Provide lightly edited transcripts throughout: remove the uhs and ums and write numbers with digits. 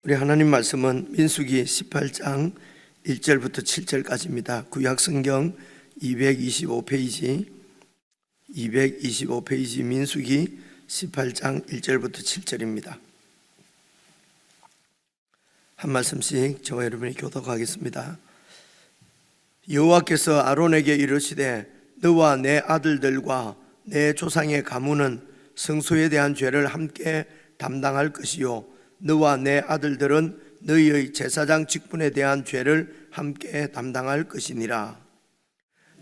우리 하나님 말씀은 민수기 18장 1절부터 7절까지입니다. 구약성경 225페이지 민수기 18장 1절부터 7절입니다. 한 말씀씩 저와 여러분이 교독하겠습니다. 여호와께서 아론에게 이르시되 너와 내 아들들과 내 조상의 가문은 성소에 대한 죄를 함께 담당할 것이요 너와 내 아들들은 너희의 제사장 직분에 대한 죄를 함께 담당할 것이니라.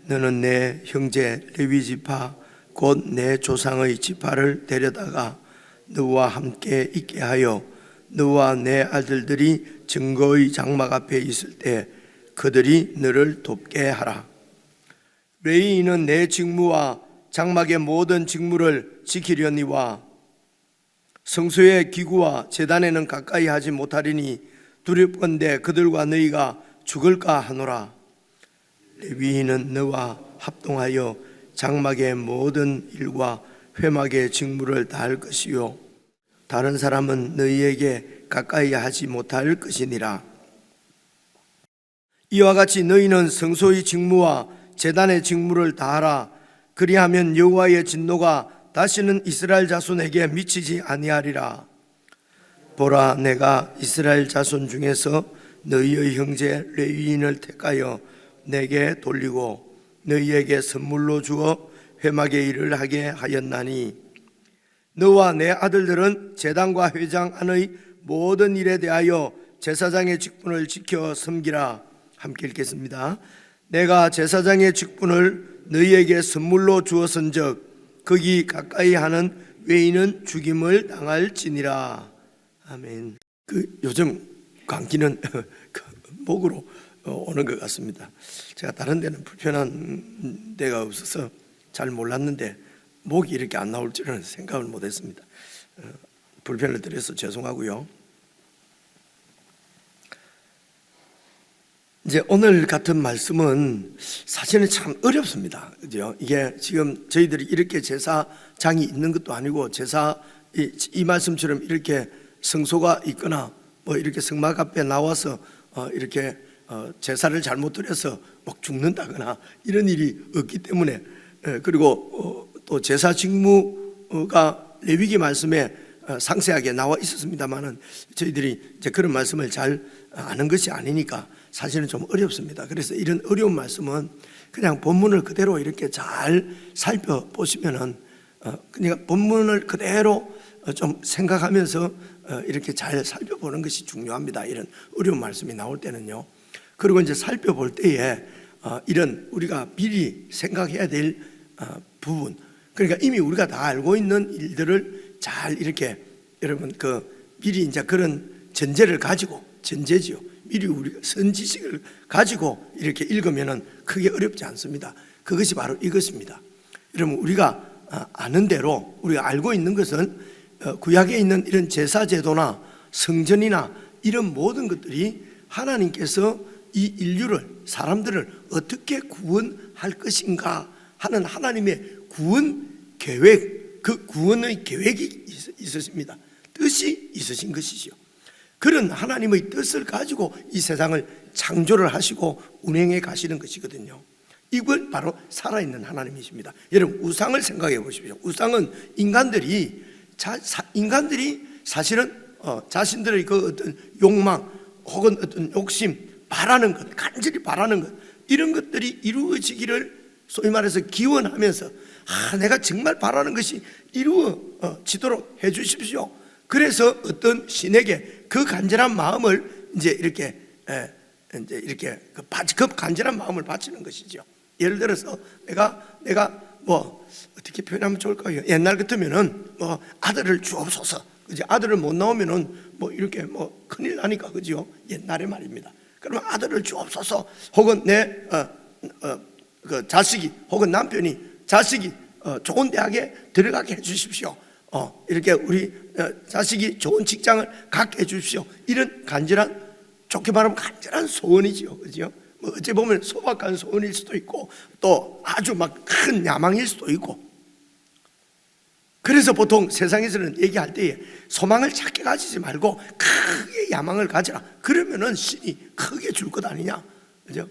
너는 내 형제 레위 지파 곧 내 조상의 지파를 데려다가 너와 함께 있게 하여 너와 내 아들들이 증거의 장막 앞에 있을 때 그들이 너를 돕게 하라. 레위인은 내 직무와 장막의 모든 직무를 지키려니와 성소의 기구와 제단에는 가까이 하지 못하리니 두렵건대 그들과 너희가 죽을까 하노라. 레위인은 너와 합동하여 장막의 모든 일과 회막의 직무를 다할 것이요 다른 사람은 너희에게 가까이 하지 못할 것이니라. 이와 같이 너희는 성소의 직무와 제단의 직무를 다하라. 그리하면 여호와의 진노가 다시는 이스라엘 자손에게 미치지 아니하리라. 보라, 내가 이스라엘 자손 중에서 너희의 형제 레위인을 택하여 내게 돌리고 너희에게 선물로 주어 회막의 일을 하게 하였나니 너와 내 아들들은 제단과 회장 안의 모든 일에 대하여 제사장의 직분을 지켜 섬기라. 함께 읽겠습니다. 내가 제사장의 직분을 너희에게 선물로 주었은즉 거기 가까이 하는 외인은 죽임을 당할지니라. 아멘. 요즘 감기는 목으로 오는 것 같습니다. 제가 다른 데는 불편한 데가 없어서 잘 몰랐는데 목이 이렇게 안 나올 줄은 생각을 못했습니다. 불편을 드려서 죄송하고요. 이제 오늘 같은 말씀은 사실은 참 어렵습니다. 그죠? 이게 지금 저희들이 이렇게 제사장이 있는 것도 아니고 이 말씀처럼 이렇게 성소가 있거나 뭐 이렇게 성막 앞에 나와서 이렇게 제사를 잘못 드려서 막 죽는다거나 이런 일이 없기 때문에 그리고 또 제사 직무가 레위기 말씀에 상세하게 나와 있었습니다만은 저희들이 이제 그런 말씀을 잘 아는 것이 아니니까 사실은 좀 어렵습니다. 그래서 이런 어려운 말씀은 그냥 본문을 그대로 이렇게 잘 살펴보시면은 그러니까 본문을 그대로 좀 생각하면서 이렇게 잘 살펴보는 것이 중요합니다. 이런 어려운 말씀이 나올 때는요. 그리고 이제 살펴볼 때에 이런 우리가 미리 생각해야 될 부분, 그러니까 이미 우리가 다 알고 있는 일들을 잘 이렇게 여러분 미리 이제 그런 전제를 가지고 전제지요. 미리 우리가 선지식을 가지고 이렇게 읽으면은 크게 어렵지 않습니다. 그것이 바로 이것입니다. 여러분 우리가 아는 대로 우리가 알고 있는 것은 구약에 있는 이런 제사제도나 성전이나 이런 모든 것들이 하나님께서 이 인류를 사람들을 어떻게 구원할 것인가 하는 하나님의 구원 계획, 그 구원의 계획이 있으십니다. 뜻이 있으신 것이죠. 그런 하나님의 뜻을 가지고 이 세상을 창조를 하시고 운행해 가시는 것이거든요. 이걸 바로 살아있는 하나님이십니다. 여러분 우상을 생각해 보십시오. 우상은 인간들이 사실은 자신들의 그 어떤 욕망 혹은 어떤 욕심, 바라는 것, 간절히 바라는 것, 이런 것들이 이루어지기를 소위 말해서 기원하면서 내가 정말 바라는 것이 이루어지도록 해 주십시오. 그래서 어떤 신에게 그 간절한 마음을 이제 이렇게 그 간절한 마음을 바치는 것이죠. 예를 들어서 내가 뭐 어떻게 표현하면 좋을까요? 옛날 같으면은 뭐 아들을 주옵소서. 그지? 아들을 못 나오면은 뭐 이렇게 뭐 큰일 나니까 그죠? 옛날의 말입니다. 그러면 아들을 주옵소서. 혹은 그 자식이 혹은 남편이 자식이 좋은 대학에 들어가게 해 주십시오. 이렇게 우리 자식이 좋은 직장을 갖게 해 주십시오. 이런 간절한, 좋게 말하면 간절한 소원이죠. 그죠? 뭐 어찌 보면 소박한 소원일 수도 있고 또 아주 막 큰 야망일 수도 있고, 그래서 보통 세상에서는 얘기할 때에 소망을 작게 가지지 말고 크게 야망을 가져라. 그러면은 신이 크게 줄 것 아니냐, 그죠?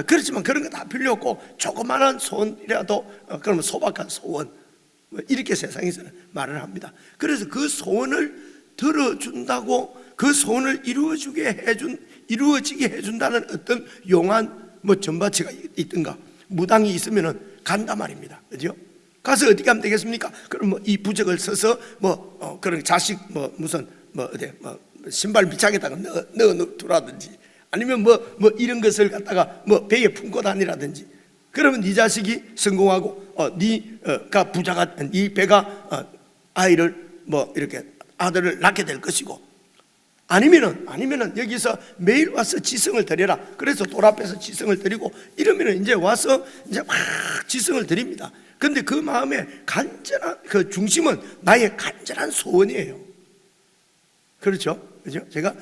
그렇지만 그런 거 다 필요 없고 조그마한 소원이라도 그러면 소박한 소원, 이렇게 세상에서는 말을 합니다. 그래서 그 소원을 들어준다고 그 소원을 이루어지게 해준다는 어떤 용한 전바치가 있든가 무당이 있으면은 간다 말입니다, 그죠? 가서 어떻게 하면 되겠습니까? 그럼 이 부적을 써서 그런 자식 무슨 어디 신발 밑창에다가 넣어 두라든지, 아니면 이런 것을 갖다가 배에 품고 다니라든지, 그러면 네 자식이 성공하고 네가 부자가, 네 배가 아이를 이렇게 아들을 낳게 될 것이고, 아니면은 여기서 매일 와서 지성을 드려라. 그래서 돌 앞에서 지성을 드리고 이러면은 이제 와서 이제 막 지성을 드립니다. 근데 그 마음의 간절한 그 중심은 나의 간절한 소원이에요. 그렇죠? 그죠? 제가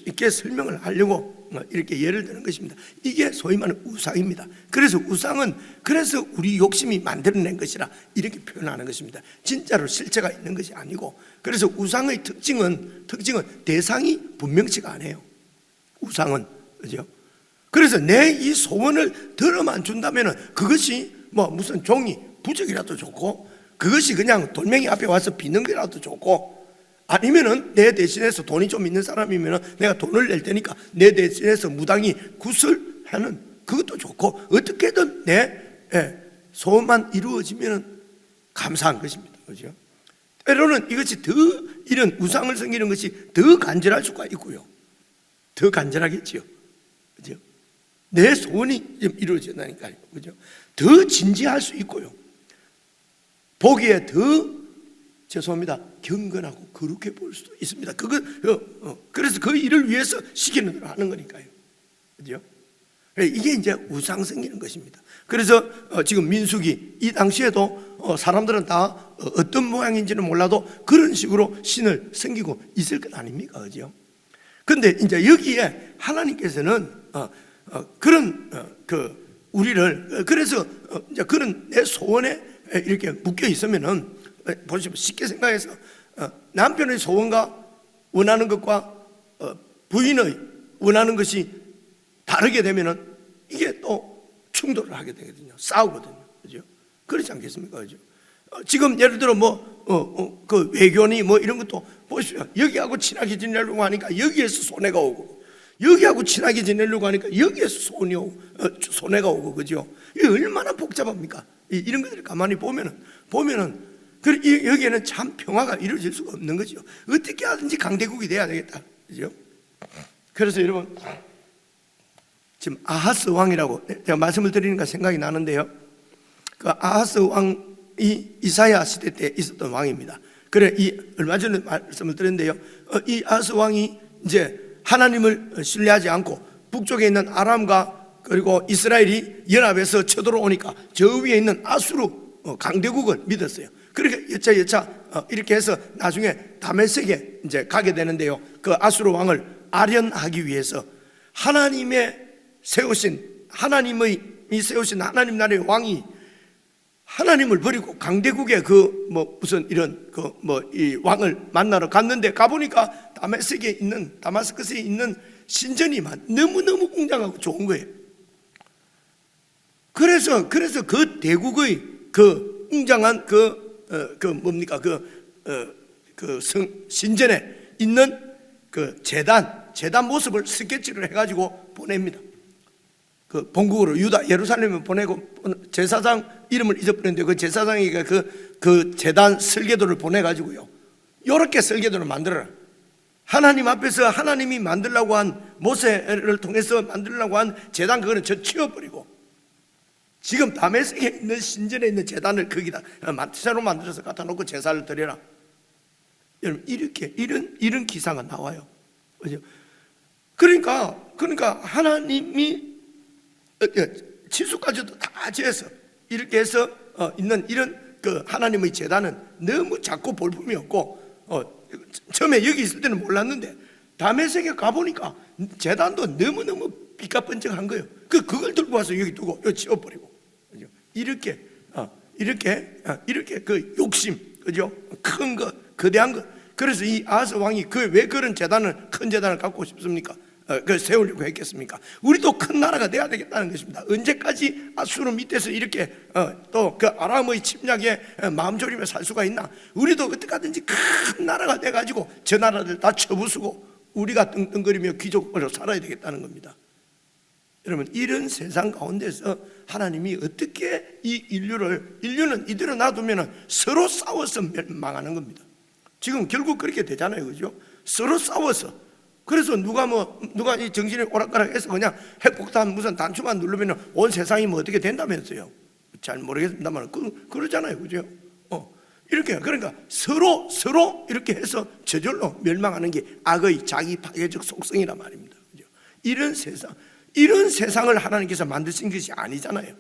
이렇게 설명을 하려고 이렇게 예를 드는 것입니다. 이게 소위 말하는 우상입니다. 그래서 우상은 그래서 우리 욕심이 만들어낸 것이라 이렇게 표현하는 것입니다. 진짜로 실체가 있는 것이 아니고, 그래서 우상의 특징은 대상이 분명치가 않아요. 우상은, 그죠? 그래서 내 이 소원을 들어만 준다면은 그것이 무슨 종이 부적이라도 좋고, 그것이 그냥 돌멩이 앞에 와서 비는 거라도 좋고, 아니면은 내 대신해서 돈이 좀 있는 사람이면은 내가 돈을 낼 테니까 내 대신해서 무당이 구슬하는 그것도 좋고, 어떻게든 내 소원만 이루어지면은 감사한 것입니다, 그죠? 때로는 이것이 이런 우상을 섬기는 것이 더 간절할 수가 있고요. 더 간절하겠지요, 그죠? 내 소원이 좀 이루어진다니까요, 그죠? 더 진지할 수 있고요. 보기에 더 경건하고 거룩해 보일 수도 있습니다. 그래서 그 일을 위해서 시키는 대로 하는 거니까요, 그죠? 이게 이제 우상 섬기는 것입니다. 그래서 지금 민수기 이 당시에도 사람들은 다 어떤 모양인지는 몰라도 그런 식으로 신을 섬기고 있을 것 아닙니까, 그죠? 근데 이제 여기에 하나님께서는 그런 우리를, 그래서 이제 그런 내 소원에 이렇게 묶여 있으면은, 보시면 쉽게 생각해서 남편의 소원과 원하는 것과 부인의 원하는 것이 다르게 되면은 이게 또 충돌을 하게 되거든요. 싸우거든요, 그죠? 그렇지 않겠습니까, 그죠? 지금 예를 들어 그 외교니 이런 것도 보십시오. 여기하고 친하게 지내려고 하니까 여기에서 손해가 오고, 여기하고 친하게 지내려고 하니까 여기에서 손해가 오고, 그죠? 이게 얼마나 복잡합니까? 이런 것들을 가만히 보면은 여기에는 참 평화가 이루어질 수가 없는 거죠. 어떻게 하든지 강대국이 돼야 되겠다, 그죠? 그래서 여러분, 지금 아하스 왕이라고 제가 말씀을 드리니까 생각이 나는데요, 그 아하스 왕이 이사야 시대 때 있었던 왕입니다. 얼마 전에 말씀을 드렸는데요, 이 아하스 왕이 이제 하나님을 신뢰하지 않고 북쪽에 있는 아람과 그리고 이스라엘이 연합해서 쳐들어오니까 저 위에 있는 아수르 강대국을 믿었어요. 그렇게 여차 이렇게 해서 나중에 다메섹에 이제 가게 되는데요, 그 아수르 왕을 아련하기 위해서 하나님이 세우신 하나님 나라의 왕이 하나님을 버리고 강대국의 무슨 이런 이 왕을 만나러 갔는데, 가보니까 다마스커스에 있는 신전이 너무너무 웅장하고 좋은 거예요. 그래서 그 대국의 그 웅장한 신전에 있는 그 제단 모습을 스케치를 해가지고 보냅니다. 그 본국으로 예루살렘에 보내고, 제사장 이름을 잊어버렸는데 그 제사장이가 그 제단 설계도를 보내가지고요, 요렇게 설계도를 만들어라. 하나님 앞에서 하나님이 만들려고 한, 모세를 통해서 만들려고 한 제단, 그거는 치워버리고 지금 다메섹에 있는 신전에 있는 제단을 거기다 새로 만들어서 갖다 놓고 제사를 드려라. 여러분, 이런 기사가 나와요, 그죠? 그러니까 하나님이 치수까지도 다 지어서 이렇게 해서 있는 이런 그 하나님의 제단은 너무 작고 볼품이 없고, 처음에 여기 있을 때는 몰랐는데 다메섹에 가보니까 제단도 너무너무 삐까뻔쩍한 거예요. 그걸 들고 와서 여기 두고 여기 치워버리고, 이렇게 그 욕심, 그죠? 큰 것, 거대한 것. 그래서 이 아하스 왕이 왜 그런 재단을, 큰 재단을 갖고 싶습니까? 그 세우려고 했겠습니까? 우리도 큰 나라가 돼야 되겠다는 것입니다. 언제까지 아수르 밑에서 이렇게 또 그 아람의 침략에 마음 졸이며 살 수가 있나? 우리도 어떻게든지 큰 나라가 돼가지고 저 나라들 다 쳐부수고 우리가 떵떵거리며 귀족으로 살아야 되겠다는 겁니다. 여러분, 이런 세상 가운데서 하나님이 어떻게 이 인류는 이대로 놔두면 서로 싸워서 멸망하는 겁니다. 지금 결국 그렇게 되잖아요, 그죠? 서로 싸워서. 그래서 누가 이 정신이 오락가락해서 그냥 핵폭탄 무슨 단추만 누르면 온 세상이 뭐 어떻게 된다면서요? 잘 모르겠습니다만 그러잖아요, 그죠? 이렇게 그러니까 서로 이렇게 해서 저절로 멸망하는 게 악의 자기 파괴적 속성이란 말입니다, 그죠? 이런 세상을 하나님께서 만드신 것이 아니잖아요.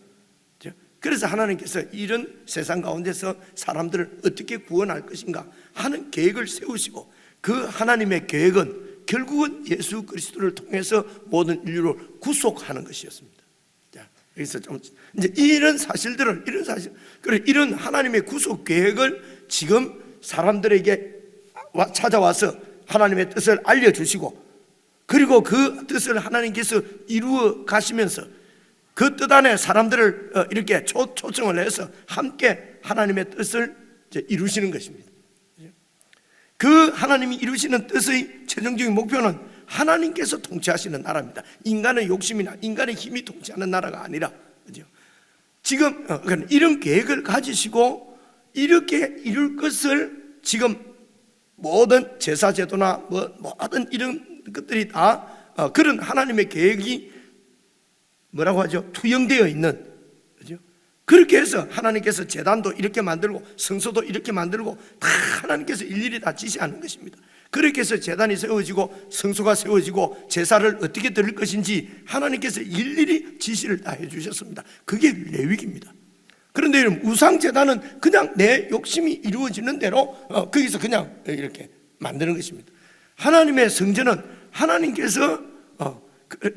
그죠? 그래서 하나님께서 이런 세상 가운데서 사람들을 어떻게 구원할 것인가 하는 계획을 세우시고, 그 하나님의 계획은 결국은 예수 그리스도를 통해서 모든 인류를 구속하는 것이었습니다. 자, 여기서 좀 이제 이런 하나님의 구속 계획을 지금 사람들에게 찾아와서 하나님의 뜻을 알려주시고, 그리고 그 뜻을 하나님께서 이루어 가시면서 그 뜻 안에 사람들을 이렇게 초청을 해서 함께 하나님의 뜻을 이루시는 것입니다. 그 하나님이 이루시는 뜻의 최종적인 목표는 하나님께서 통치하시는 나라입니다. 인간의 욕심이나 인간의 힘이 통치하는 나라가 아니라, 그죠? 지금 이런 계획을 가지시고 이렇게 이룰 것을 지금 모든 제사 제도나 모든 이런 것들이 다 그런 하나님의 계획이 뭐라고 하죠? 투영되어 있는, 그죠? 그렇게 해서 하나님께서 제단도 이렇게 만들고 성소도 이렇게 만들고 다 하나님께서 일일이 다 지시하는 것입니다. 그렇게 해서 제단이 세워지고 성소가 세워지고 제사를 어떻게 드릴 것인지 하나님께서 일일이 지시를 다 해주셨습니다. 그게 레위기입니다. 그런데 여러분, 우상제단은 그냥 내 욕심이 이루어지는 대로 거기서 그냥 이렇게 만드는 것입니다. 하나님의 성전은 하나님께서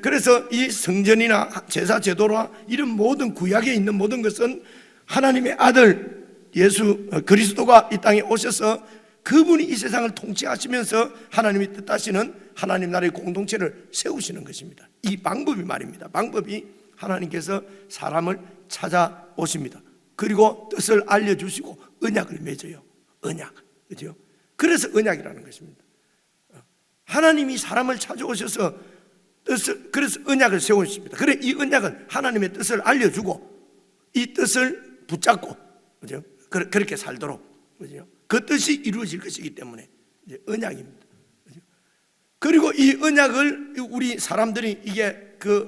그래서 이 성전이나 제사 제도나 이런 모든 구약에 있는 모든 것은 하나님의 아들 예수 그리스도가 이 땅에 오셔서 그분이 이 세상을 통치하시면서 하나님이 뜻하시는 하나님 나라의 공동체를 세우시는 것입니다. 이 방법이 말입니다. 방법이 하나님께서 사람을 찾아오십니다. 그리고 뜻을 알려주시고 언약을 맺어요. 언약, 그죠? 그래서 언약이라는 것입니다. 하나님이 사람을 찾아오셔서 그래서 언약을 세우십니다. 그래, 이 언약은 하나님의 뜻을 알려주고 이 뜻을 붙잡고, 그죠? 그렇게 살도록, 그죠? 그 뜻이 이루어질 것이기 때문에 이제 언약입니다. 그죠? 그리고 이 언약을 우리 사람들이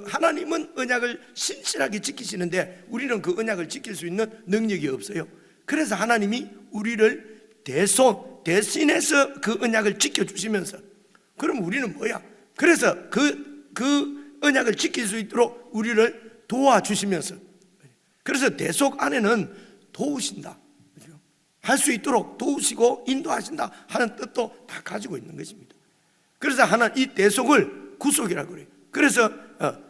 하나님은 언약을 신실하게 지키시는데 우리는 그 언약을 지킬 수 있는 능력이 없어요. 그래서 하나님이 우리를 대신해서 그 언약을 지켜주시면서, 그럼 우리는 뭐야? 그래서 그 언약을 지킬 수 있도록 우리를 도와주시면서, 그래서 대속 안에는 도우신다, 할 수 있도록 도우시고 인도하신다 하는 뜻도 다 가지고 있는 것입니다. 그래서 이 대속을 구속이라고 그래요. 그래서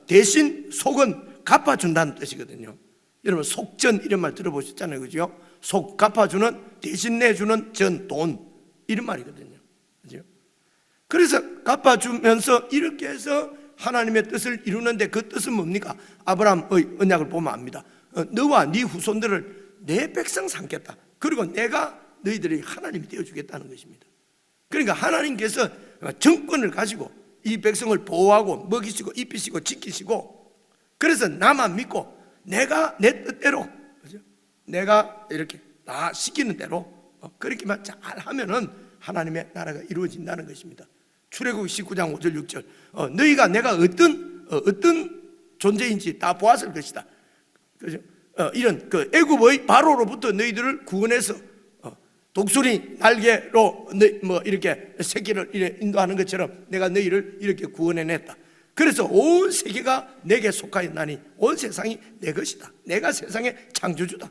대신 속은 갚아준다는 뜻이거든요. 여러분, 속전 이런 말 들어보셨잖아요, 그죠? 속 갚아주는, 대신 내주는 전, 돈, 이런 말이거든요, 그죠? 그래서 갚아주면서 이렇게 해서 하나님의 뜻을 이루는데, 그 뜻은 뭡니까? 아브라함의 언약을 보면 압니다. 너와 네 후손들을 내 백성 삼겠다. 그리고 내가 너희들이 하나님이 되어주겠다는 것입니다. 그러니까 하나님께서 정권을 가지고 이 백성을 보호하고 먹이시고 입히시고 지키시고, 그래서 나만 믿고 내가 내 뜻대로, 그죠? 내가 이렇게 다 시키는 대로 그렇게만 잘 하면은 하나님의 나라가 이루어진다는 것입니다. 출애굽 19장 5절 6절 너희가 내가 어떤 존재인지 다 보았을 것이다, 그죠? 이런 애굽의 바로로부터 너희들을 구원해서 독수리 날개로 이렇게 새끼를 인도하는 것처럼 내가 너희를 이렇게 구원해냈다. 그래서 온 세계가 내게 속하였나니 온 세상이 내 것이다. 내가 세상의 창조주다.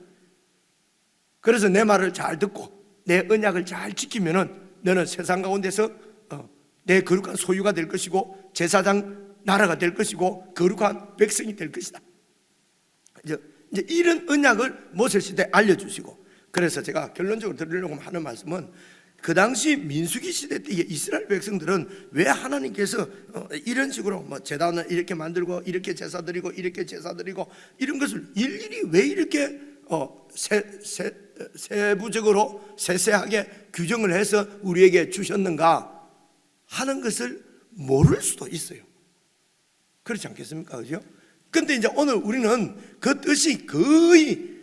그래서 내 말을 잘 듣고 내 언약을 잘 지키면은 너는 세상 가운데서 내 거룩한 소유가 될 것이고 제사장 나라가 될 것이고 거룩한 백성이 될 것이다. 이제 이런 언약을 모세 시대에 알려주시고, 그래서 제가 결론적으로 드리려고 하는 말씀은, 그 당시 민수기 시대 때 이스라엘 백성들은 왜 하나님께서 이런 식으로 뭐 제단을 이렇게 만들고 이렇게 제사 드리고 이렇게 제사 드리고 이런 것을 일일이 왜 이렇게 세부적으로 세세하게 규정을 해서 우리에게 주셨는가 하는 것을 모를 수도 있어요. 그렇지 않겠습니까? 그죠? 근데 이제 오늘 우리는 그 뜻이 거의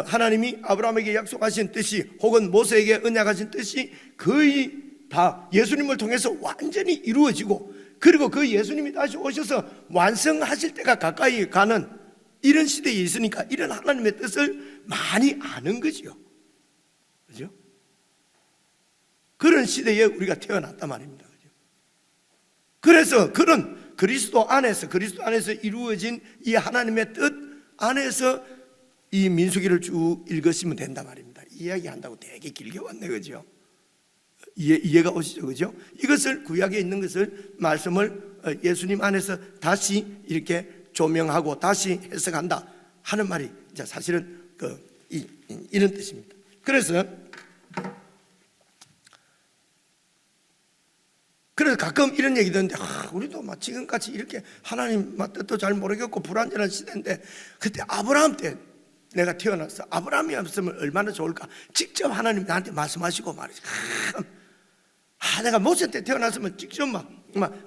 하나님이 아브라함에게 약속하신 뜻이, 혹은 모세에게 언약하신 뜻이 거의 다 예수님을 통해서 완전히 이루어지고, 그리고 그 예수님이 다시 오셔서 완성하실 때가 가까이 가는 이런 시대에 있으니까 이런 하나님의 뜻을 많이 아는 거죠. 그죠? 그런 시대에 우리가 태어났단 말입니다. 그죠? 그래서 그런 그리스도 안에서 이루어진 이 하나님의 뜻 안에서 이 민수기를 쭉 읽으시면 된단 말입니다. 이야기한다고 되게 길게 왔네, 그죠? 이해가 오시죠, 그죠? 이것을 구약에 있는 것을 말씀을 예수님 안에서 다시 이렇게 조명하고 다시 해석한다 하는 말이 이제 사실은 이런 뜻입니다. 그래서 가끔 이런 얘기 듣는데, 우리도 막 지금까지 이렇게 하나님 뜻도 잘 모르겠고 불안전한 시대인데, 그때 아브라함 때 내가 태어났어. 아브라함이 없으면 얼마나 좋을까. 직접 하나님 나한테 말씀하시고 말이지. 내가 모세 때 태어났으면 직접 막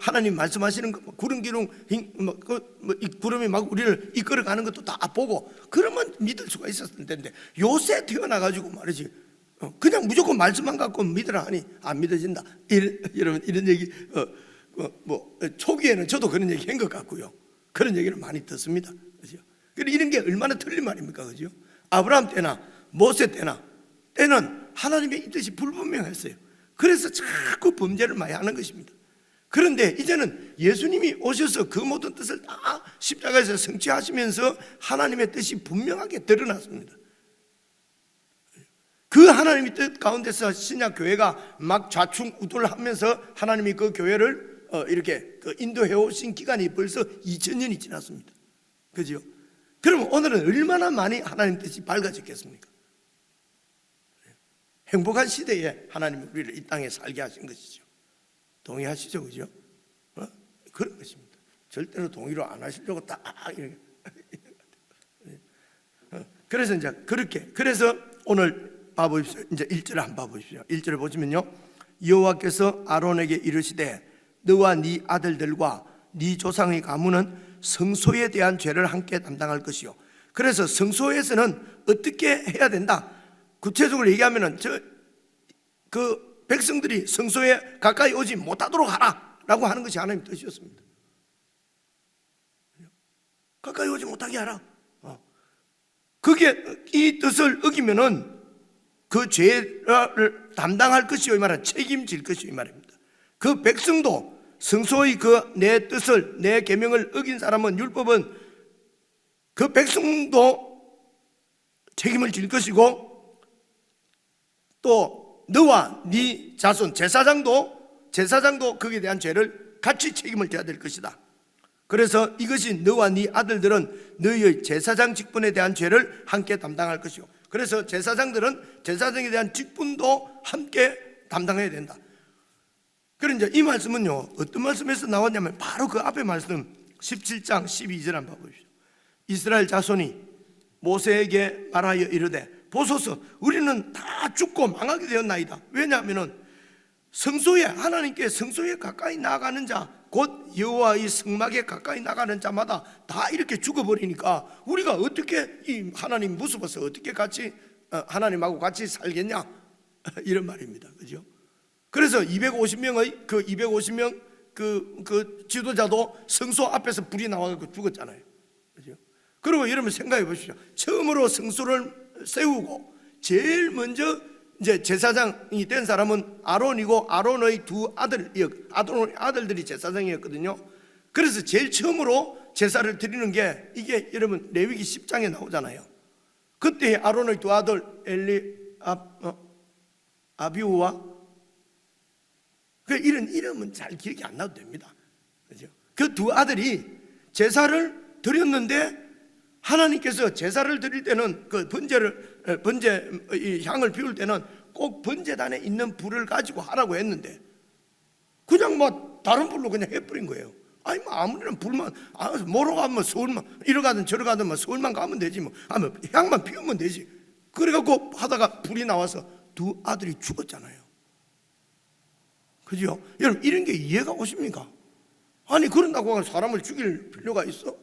하나님 말씀하시는 거, 구름 기둥, 이 구름이 막 우리를 이끌어가는 것도 다 보고, 그러면 믿을 수가 있었을 텐데, 요새 태어나가지고 말이지, 그냥 무조건 말씀만 갖고 믿으라 하니 안 믿어진다. 여러분, 이런 얘기 초기에는 저도 그런 얘기 한 것 같고요. 그런 얘기를 많이 듣습니다. 그죠? 이런 게 얼마나 틀린 말입니까? 그죠? 아브라함 때나 모세 때는 하나님의 뜻이 불분명했어요. 그래서 자꾸 범죄를 많이 하는 것입니다. 그런데 이제는 예수님이 오셔서 그 모든 뜻을 다 십자가에서 성취하시면서 하나님의 뜻이 분명하게 드러났습니다. 그 하나님의 뜻 가운데서 신약 교회가 막 좌충우돌하면서 하나님이 그 교회를 이렇게 인도해 오신 기간이 벌써 2000년이 지났습니다. 그죠? 그러면 오늘은 얼마나 많이 하나님 뜻이 밝아졌겠습니까? 행복한 시대에 하나님이 우리를 이 땅에 살게 하신 것이죠. 동의하시죠? 그죠? 그런 것입니다. 절대로 동의로 안 하시려고 딱 이렇게. 그래서 이제 그래서 오늘 봐보십시오. 이제 1절을 한번 봐보십시오. 1절을 보시면요, 여호와께서 아론에게 이르시되 너와 네 아들들과 네 조상의 가문은 성소에 대한 죄를 함께 담당할 것이요. 그래서 성소에서는 어떻게 해야 된다? 구체적으로 얘기하면은 그 백성들이 성소에 가까이 오지 못하도록 하라라고 하는 것이 하나님의 뜻이었습니다. 가까이 오지 못하게 하라. 그게 이 뜻을 어기면은 그 죄를 담당할 것이요, 이 말은 책임질 것이요, 이 말입니다. 그 백성도 성소의 내 뜻을, 내 계명을 어긴 사람은, 율법은 그 백성도 책임을 질 것이고, 또 너와 네 자손 제사장도 거기에 대한 죄를 같이 책임을 져야 될 것이다. 그래서 이것이 너와 네 아들들은 너희의 제사장 직분에 대한 죄를 함께 담당할 것이요. 그래서 제사장들은 제사장에 대한 직분도 함께 담당해야 된다. 그런데 이 말씀은요, 어떤 말씀에서 나왔냐면 바로 그 앞에 말씀 17장 12절 한번 봐보십시오. 이스라엘 자손이 모세에게 말하여 이르되 보소서, 우리는 다 죽고 망하게 되었나이다. 왜냐하면 하나님께 성소에 가까이 나가는 자, 곧 여호와의 성막에 가까이 나가는 자마다 다 이렇게 죽어버리니까 우리가 어떻게 이 하나님 무서워서 어떻게 같이 하나님하고 같이 살겠냐, 이런 말입니다. 그죠? 그래서 250명 그 지도자도 성소 앞에서 불이 나와서 죽었잖아요. 그죠? 그리고 여러분 생각해 보십시오. 처음으로 성소를 세우고 제일 먼저 이제 제사장이 된 사람은 아론이고, 아론의 아론의 아들들이 제사장이었거든요. 그래서 제일 처음으로 제사를 드리는 게 이게 여러분 레위기 10장에 나오잖아요. 그때 아론의 두 아들 아비후와 이런 이름은 잘 기억이 안 나도 됩니다. 그죠? 그 두 아들이 제사를 드렸는데 하나님께서 제사를 드릴 때는 그 번제를 번제 이 향을 피울 때는 꼭 번제단에 있는 불을 가지고 하라고 했는데 그냥 뭐 다른 불로 그냥 해버린 거예요. 아니 뭐 아무리나 불만 뭐로 가면 서울만 이러 가든 저러 가든 뭐 서울만 가면 되지 뭐 아무 향만 피우면 되지. 그래갖고 하다가 불이 나와서 두 아들이 죽었잖아요. 그죠? 여러분 이런 게 이해가 오십니까? 아니 그런다고 사람을 죽일 필요가 있어?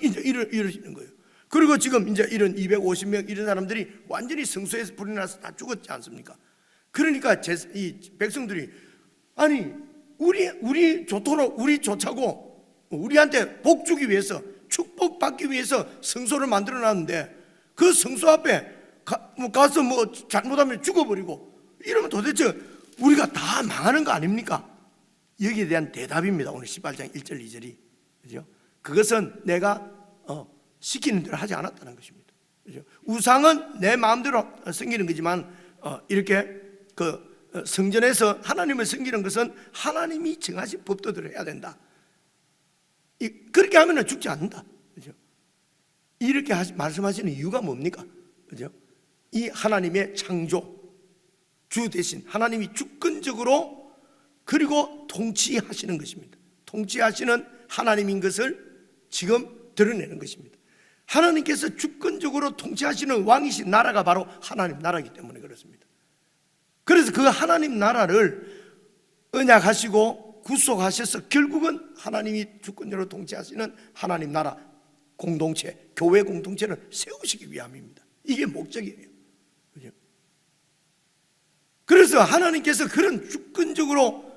이제 이러시는 거예요. 그리고 지금 이제 이런 250명 이런 사람들이 완전히 성소에서 불이 나서 다 죽었지 않습니까? 그러니까 이 백성들이 아니 우리 좋도록 우리 좋자고 우리한테 복 주기 위해서 축복받기 위해서 성소를 만들어 놨는데 그 성소 앞에 가서 뭐 잘못하면 죽어버리고 이러면 도대체 우리가 다 망하는 거 아닙니까? 여기에 대한 대답입니다. 오늘 18장 1절 2절이 그죠? 그것은 내가 시키는 대로 하지 않았다는 것입니다. 그죠? 우상은 내 마음대로 섬기는 거지만 이렇게 그 성전에서 하나님을 섬기는 것은 하나님이 정하신 법도대로 해야 된다. 그렇게 하면 죽지 않는다. 그죠? 이렇게 말씀하시는 이유가 뭡니까? 그죠? 이 하나님의 창조 주 대신 하나님이 주권적으로 그리고 통치하시는 것입니다. 통치하시는 하나님인 것을 지금 드러내는 것입니다. 하나님께서 주권적으로 통치하시는 왕이신 나라가 바로 하나님 나라이기 때문에 그렇습니다. 그래서 그 하나님 나라를 언약하시고 구속하셔서 결국은 하나님이 주권적으로 통치하시는 하나님 나라 공동체, 교회 공동체를 세우시기 위함입니다. 이게 목적이에요. 그죠? 그래서 하나님께서 그런 주권적으로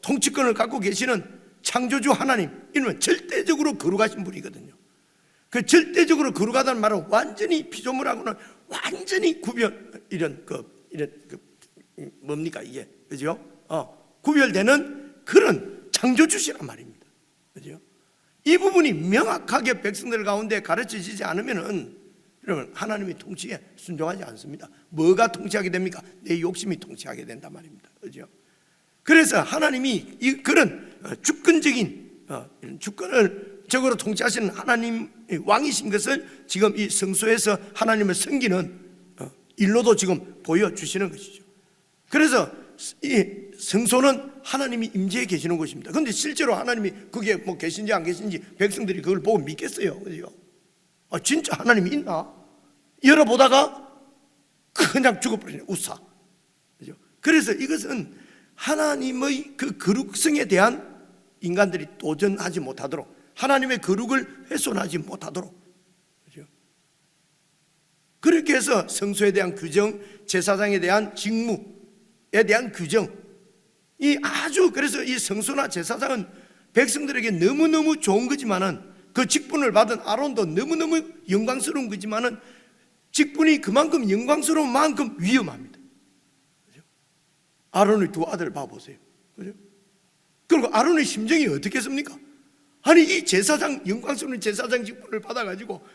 통치권을 갖고 계시는 창조주 하나님, 이러면 절대적으로 거룩하신 분이거든요. 그 절대적으로 거룩하다는 말은 완전히 피조물하고는 완전히 이런 뭡니까 이게, 그죠? 구별되는 그런 창조주시란 말입니다. 그죠? 이 부분이 명확하게 백성들 가운데 가르쳐지지 않으면은 여러분 하나님의 통치에 순종하지 않습니다. 뭐가 통치하게 됩니까? 내 욕심이 통치하게 된단 말입니다. 그죠? 그래서 하나님이 그런 주권적인 이런 주권을 적으로 통치하시는 하나님 왕이신 것을 지금 이 성소에서 하나님을 섬기는 일로도 지금 보여주시는 것이죠. 그래서 이 성소는 하나님이 임재해 계시는 곳입니다. 그런데 실제로 하나님이 그게 뭐 계신지 안 계신지 백성들이 그걸 보고 믿겠어요. 그죠? 진짜 하나님이 있나? 열어보다가 그냥 죽어버리네. 우사. 그죠? 그래서 이것은 하나님의 그 거룩성에 대한 인간들이 도전하지 못하도록 하나님의 거룩을 훼손하지 못하도록 그죠? 그렇게 해서 성소에 대한 규정, 제사장에 대한 직무에 대한 규정 그래서 이 성소나 제사장은 백성들에게 너무너무 좋은 거지만은 그 직분을 받은 아론도 너무너무 영광스러운 거지만은 직분이 그만큼 영광스러운 만큼 위험합니다. 그죠? 아론의 두 아들 봐보세요. 그죠? 그리고 아론의 심정이 어떻겠습니까? 아니 이 제사장 영광스러운 제사장 직분을 받아가지고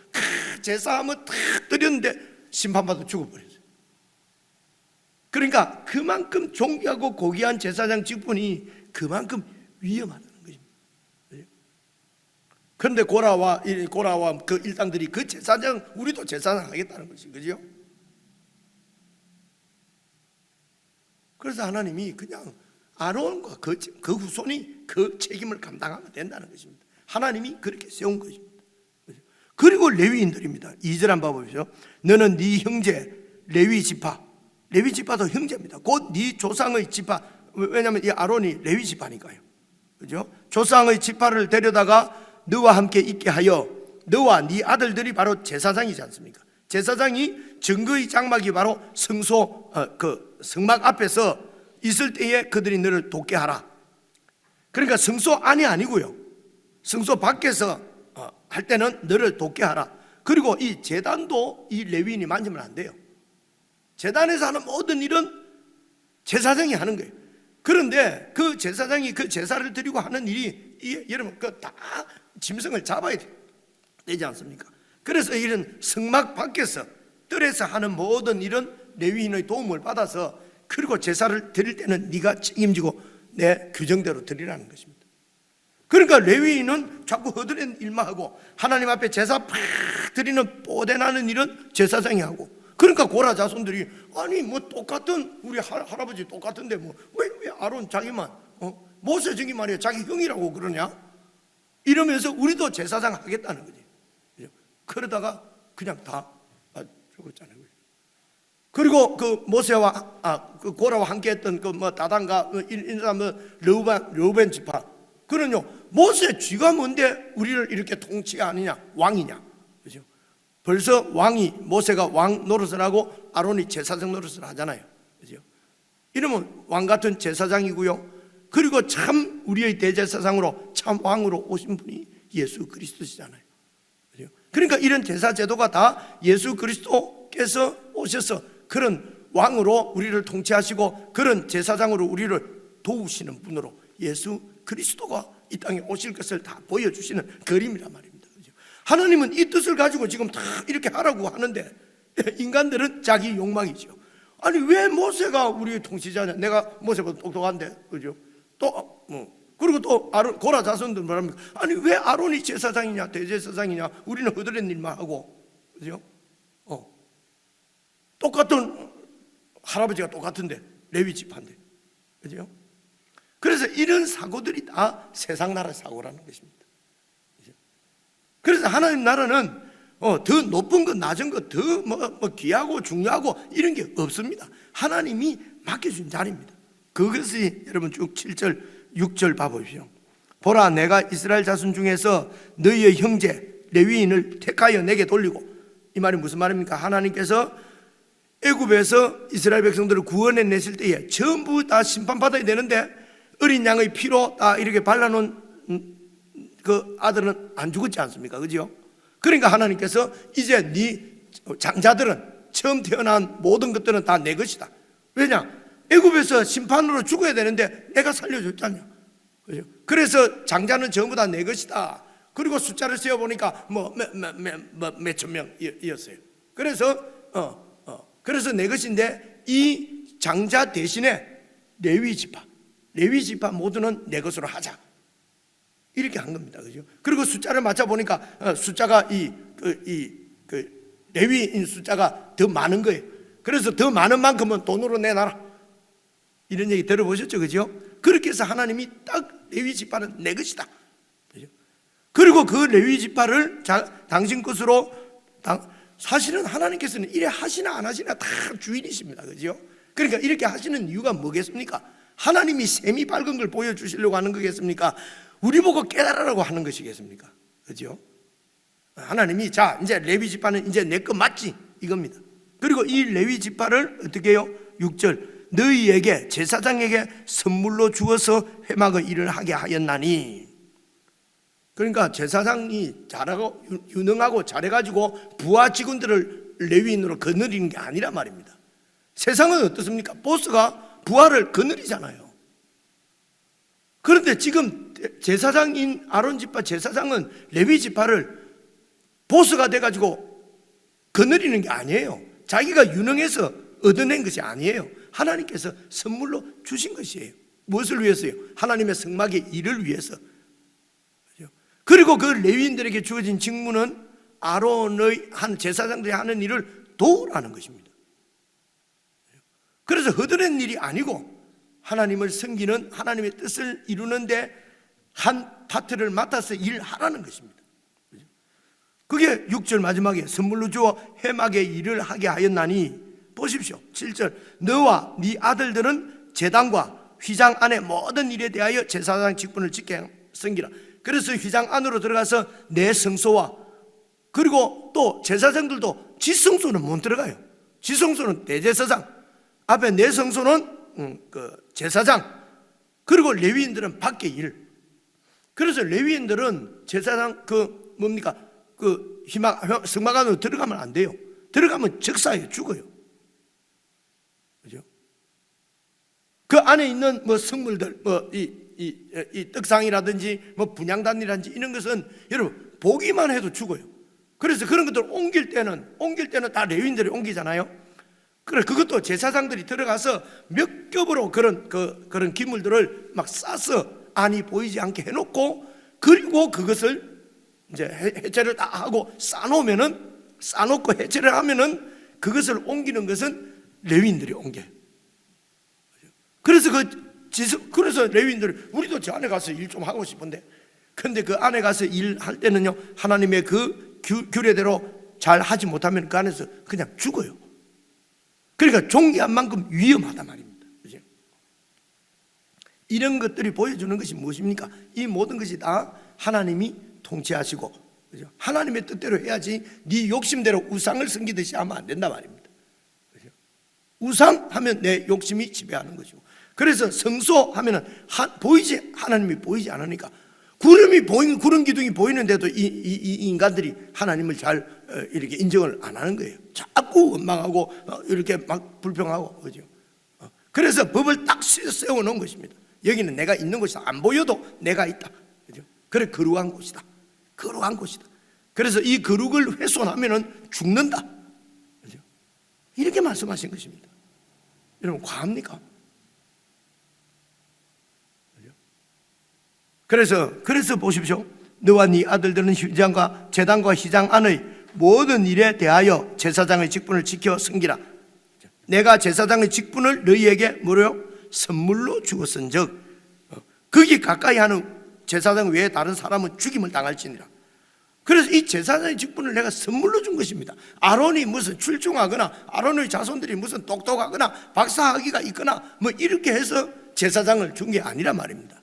제사함을 탁 드렸는데 심판받아 죽어버렸어요. 그러니까 그만큼 존귀하고 고귀한 제사장 직분이 그만큼 위험하다는 것입니다. 그런데 고라와 그 일당들이 그 제사장 우리도 제사장 하겠다는 것이 그죠? 그래서 하나님이 그냥 아론과 그 후손이 그 책임을 감당하면 된다는 것입니다. 하나님이 그렇게 세운 것입니다. 그리고 레위인들입니다. 2절 한번 보십시오. 너는 네 형제 레위 지파도 형제입니다. 곧 네 조상의 지파, 왜냐하면 이 아론이 레위 지파니까요. 그죠? 조상의 지파를 데려다가 너와 함께 있게 하여 너와 네 아들들이 바로 제사장이지 않습니까? 제사장이 증거의 장막이 바로 성소 그 성막 앞에서 있을 때에 그들이 너를 돕게 하라. 그러니까 성소 안이 아니고요, 성소 밖에서 할 때는 너를 돕게 하라. 그리고 이 제단도 이 레위인이 만지면 안 돼요. 제단에서 하는 모든 일은 제사장이 하는 거예요. 그런데 그 제사장이 그 제사를 드리고 하는 일이 여러분 그 다 짐승을 잡아야 되지 않습니까? 그래서 이런 성막 밖에서 뜰에서 하는 모든 일은 레위인의 도움을 받아서 그리고 제사를 드릴 때는 네가 책임지고 내 규정대로 드리라는 것입니다. 그러니까 레위인은 자꾸 허드렛 일만 하고 하나님 앞에 제사 팍 드리는 뽀대나는 일은 제사장이 하고 그러니까 고라 자손들이 아니 뭐 똑같은 우리 할아버지 똑같은데 뭐 왜 아론 자기만 모세 저기 말이야 자기 형이라고 그러냐 이러면서 우리도 제사장 하겠다는 거지. 그러다가 그냥 다 죽었잖아요. 그리고 그 모세와 그 고라와 함께했던 그 뭐 다단과 인사 뭐 르우벤 지파 그는요 모세 쥐가 뭔데 우리를 이렇게 통치하느냐 왕이냐 그죠? 벌써 왕이 모세가 왕 노릇을 하고 아론이 제사장 노릇을 하잖아요. 그죠? 이러면 왕 같은 제사장이고요. 그리고 참 우리의 대제사장으로 참 왕으로 오신 분이 예수 그리스도시잖아요. 그죠? 그러니까 이런 제사 제도가 다 예수 그리스도께서 오셔서 그런 왕으로 우리를 통치하시고 그런 제사장으로 우리를 도우시는 분으로 예수 그리스도가 이 땅에 오실 것을 다 보여주시는 그림이란 말입니다. 그죠? 하나님은 이 뜻을 가지고 지금 다 이렇게 하라고 하는데 인간들은 자기 욕망이죠. 아니 왜 모세가 우리의 통치자냐? 내가 모세보다 똑똑한데 그죠? 또 그리고 또 고라 자손들 말합니까? 아니 왜 아론이 제사장이냐 대제사장이냐? 우리는 허드렛 일만 하고 그죠? 똑같은 할아버지가 똑같은데 레위 지파인데 그죠? 그래서 이런 사고들이 다 세상 나라 사고라는 것입니다. 그죠? 그래서 하나님 나라는 더 높은 것 낮은 것 더 뭐 귀하고 중요하고 이런 게 없습니다. 하나님이 맡겨준 자리입니다. 그것이 여러분 쭉 7절 6절 봐보십시오. 보라 내가 이스라엘 자손 중에서 너희의 형제 레위인을 택하여 내게 돌리고 이 말이 무슨 말입니까? 하나님께서 애굽에서 이스라엘 백성들을 구원해 내실 때에 전부 다 심판받아야 되는데 어린 양의 피로 다 이렇게 발라놓은 그 아들은 안 죽었지 않습니까? 그죠? 그러니까 하나님께서 이제 네 장자들은 처음 태어난 모든 것들은 다 내 것이다. 왜냐? 애굽에서 심판으로 죽어야 되는데 내가 살려줬잖아요. 그죠? 그래서 장자는 전부 다 내 것이다. 그리고 숫자를 세어보니까 몇천 명이었어요. 그래서 내 것인데 이 장자 대신에 레위 지파 모두는 내 것으로 하자. 이렇게 한 겁니다. 그죠? 그리고 숫자를 맞춰 보니까 숫자가 레위인 숫자가 더 많은 거예요. 그래서 더 많은 만큼은 돈으로 내놔라. 이런 얘기 들어보셨죠? 그죠? 그렇게 해서 하나님이 딱 레위 지파는 내 것이다. 그죠? 그리고 그 레위 지파를 당신 것으로 사실은 하나님께서는 이래 하시나 안 하시나 다 주인이십니다. 그죠? 그러니까 이렇게 하시는 이유가 뭐겠습니까? 하나님이 셈이 밝은 걸 보여주시려고 하는 거겠습니까? 우리 보고 깨달으라고 하는 것이겠습니까? 그죠? 하나님이 자 이제 레위 지파는 이제 내 거 맞지? 이겁니다. 그리고 이 레위 지파를 어떻게 해요? 6절 너희에게 제사장에게 선물로 주어서 회막의 일을 하게 하였나니. 그러니까 제사장이 잘하고 유능하고 잘해가지고 부하 직원들을 레위인으로 거느리는 게 아니란 말입니다. 세상은 어떻습니까? 보스가 부하를 거느리잖아요. 그런데 지금 제사장인 아론 지파 제사장은 레위 지파를 보스가 돼가지고 거느리는 게 아니에요. 자기가 유능해서 얻어낸 것이 아니에요. 하나님께서 선물로 주신 것이에요. 무엇을 위해서요? 하나님의 성막의 일을 위해서. 그리고 그 레위인들에게 주어진 직무는 아론의 제사장들이 하는 일을 도우라는 것입니다. 그래서 허드렛 일이 아니고 하나님을 섬기는 하나님의 뜻을 이루는데 한 파트를 맡아서 일하라는 것입니다. 그게 6절 마지막에 선물로 주어 회막의 일을 하게 하였나니. 보십시오. 7절 너와 네 아들들은 제단과 휘장 안에 모든 일에 대하여 제사장 직분을 짓게 섬기라. 그래서 휘장 안으로 들어가서 내 성소와 그리고 또 제사장들도 지성소는 못 들어가요. 지성소는 대제사장, 앞에 내 성소는 그 제사장, 그리고 레위인들은 밖에 일. 그래서 레위인들은 제사장 그 성막 안으로 들어가면 안 돼요. 들어가면 즉사에 죽어요. 그죠? 그 안에 있는 뭐 성물들, 이 떡상이라든지 뭐 분향단이라든지 이런 것은 여러분 보기만 해도 죽어요. 그래서 그런 것들 옮길 때는 다 레위인들이 옮기잖아요. 그래 그것도 제사장들이 들어가서 몇 겹으로 그런 기물들을 막 싸서 안이 보이지 않게 해놓고 그리고 그것을 이제 해체를 다 하고 싸놓고 해체를 하면은 그것을 옮기는 것은 레위인들이 옮겨요. 그래서 그래서 레위인들이 우리도 저 안에 가서 일 좀 하고 싶은데, 근데 그 안에 가서 일할 때는요, 하나님의 그 규례대로 잘 하지 못하면 그 안에서 그냥 죽어요. 그러니까 존귀한 만큼 위험하단 말입니다. 그죠? 이런 것들이 보여주는 것이 무엇입니까? 이 모든 것이 다 하나님이 통치하시고, 그죠? 하나님의 뜻대로 해야지 네 욕심대로 우상을 섬기듯이 하면 안 된단 말입니다. 그죠? 우상하면 내 욕심이 지배하는 것이고, 그래서 성소하면은 하나님이 보이지 않으니까, 구름 기둥이 보이는데도 이 인간들이 하나님을 잘 이렇게 인정을 안 하는 거예요. 자꾸 원망하고 이렇게 막 불평하고, 그죠? 그래서 법을 딱 세워 놓은 것입니다. 여기는 내가 있는 곳이다. 안 보여도 내가 있다. 그죠? 그래, 거룩한 곳이다. 거룩한 곳이다. 그래서 이 거룩을 훼손하면은 죽는다. 그죠? 이렇게 말씀하신 것입니다. 여러분, 과합니까? 그래서 보십시오. 너와 네 아들들은 휘장과 제단과 휘장 안의 모든 일에 대하여 제사장의 직분을 지켜 섬기라. 내가 제사장의 직분을 너희에게 뭐래요? 선물로 주었은즉 거기 가까이 하는 제사장 외에 다른 사람은 죽임을 당할지니라. 그래서 이 제사장의 직분을 내가 선물로 준 것입니다. 아론이 무슨 출중하거나 아론의 자손들이 무슨 똑똑하거나 박사학위가 있거나 뭐 이렇게 해서 제사장을 준 게 아니란 말입니다.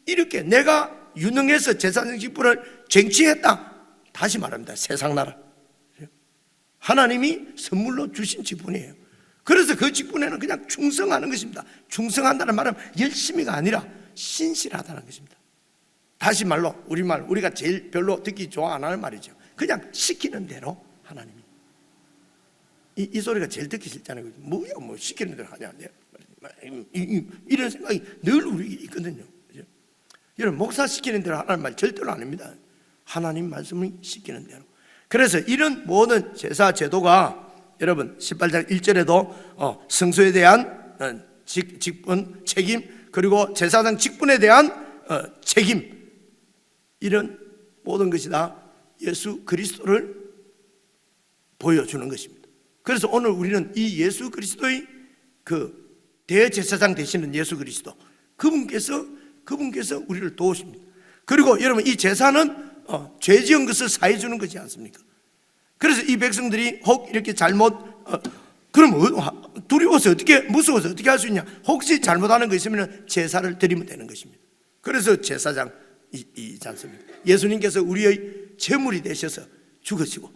이렇게 내가 유능해서 제사장 직분을 쟁취했다. 다시 말합니다. 세상 나라 하나님이 선물로 주신 직분이에요. 그래서 그 직분에는 그냥 충성하는 것입니다. 충성한다는 말은 열심히가 아니라 신실하다는 것입니다. 다시 말로 우리말, 우리가 제일 별로 듣기 좋아 안 하는 말이죠. 그냥 시키는 대로 하나님이. 이 소리가 제일 듣기 싫잖아요. 뭐야, 뭐 시키는 대로 하냐, 이런 생각이 늘 우리에게 있거든요. 그죠? 여러분, 목사 시키는 대로 하라는 말 절대로 아닙니다. 하나님 말씀을 시키는 대로. 그래서 이런 모든 제사 제도가 여러분 18장 1절에도 성소에 대한 직분, 책임, 그리고 제사장 직분에 대한 책임, 이런 모든 것이 다 예수 그리스도를 보여주는 것입니다. 그래서 오늘 우리는 이 예수 그리스도의 그 대제사장 되시는 예수 그리스도, 그분께서 우리를 도우십니다. 그리고 여러분, 이 제사는 죄 지은 것을 사해 주는 것이지 않습니까? 그래서 이 백성들이 혹 이렇게 잘못 그럼 두려워서 무서워서 어떻게 할 수 있냐? 혹시 잘못하는 거 있으면 제사를 드리면 되는 것입니다. 그래서 제사장이지 않습니까? 예수님께서 우리의 제물이 되셔서 죽으시고,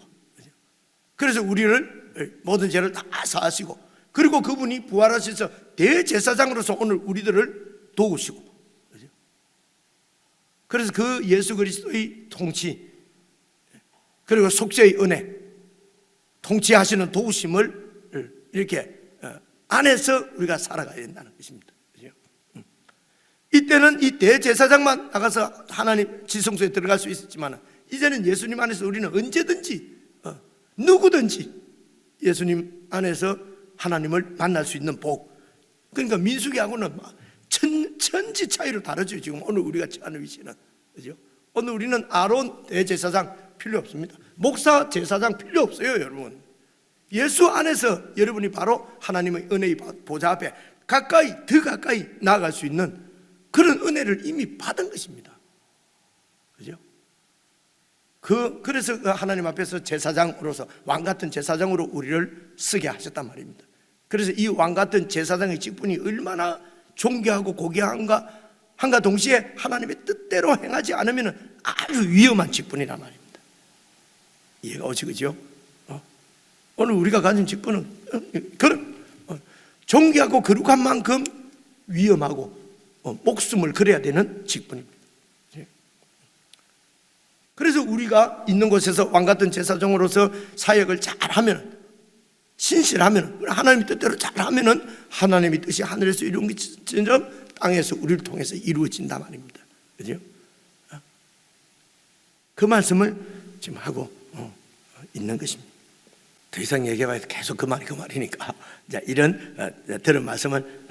그래서 우리를 모든 죄를 다 사하시고, 그리고 그분이 부활하셔서 대제사장으로서 오늘 우리들을 도우시고, 그래서 그 예수 그리스도의 통치, 그리고 속죄의 은혜, 통치하시는 도우심을 이렇게 안에서 우리가 살아가야 된다는 것입니다. 이때는 이 대제사장만 나가서 하나님 지성소에 들어갈 수 있었지만, 이제는 예수님 안에서 우리는 언제든지 누구든지 예수님 안에서 하나님을 만날 수 있는 복. 그러니까 민수기하고는 천지 차이로 다르죠. 지금 오늘 우리가 처하는 위치는, 그죠? 오늘 우리는 아론 대제사장 필요 없습니다. 목사 제사장 필요 없어요, 여러분. 예수 안에서 여러분이 바로 하나님의 은혜의 보좌 앞에 더 가까이 나아갈 수 있는 그런 은혜를 이미 받은 것입니다. 그죠? 그래서 하나님 앞에서 제사장으로서, 왕 같은 제사장으로 우리를 쓰게 하셨단 말입니다. 그래서 이 왕 같은 제사장의 직분이 얼마나 존귀하고 고귀한가 동시에 하나님의 뜻대로 행하지 않으면 아주 위험한 직분이란 말입니다. 이해가 오시죠? 오늘 우리가 가진 직분은 존귀하고 거룩한 만큼 위험하고 목숨을 걸어야 되는 직분입니다. 그래서 우리가 있는 곳에서 왕같은 제사장으로서 사역을 잘하면, 신실하면, 하나님의 뜻대로 잘하면 하나님의 뜻이 하늘에서 이룬 것처럼 땅에서 우리를 통해서 이루어진단 말입니다. 그죠? 그 말씀을 지금 하고 있는 것입니다. 더 이상 얘기해봐야 계속 그 말이니까, 이런 들은 말씀을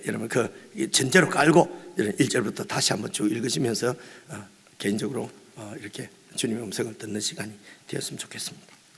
여러분 그 전제로 깔고 1절부터 다시 한번 쭉 읽으시면서 개인적으로 이렇게 주님의 음성을 듣는 시간이 되었으면 좋겠습니다.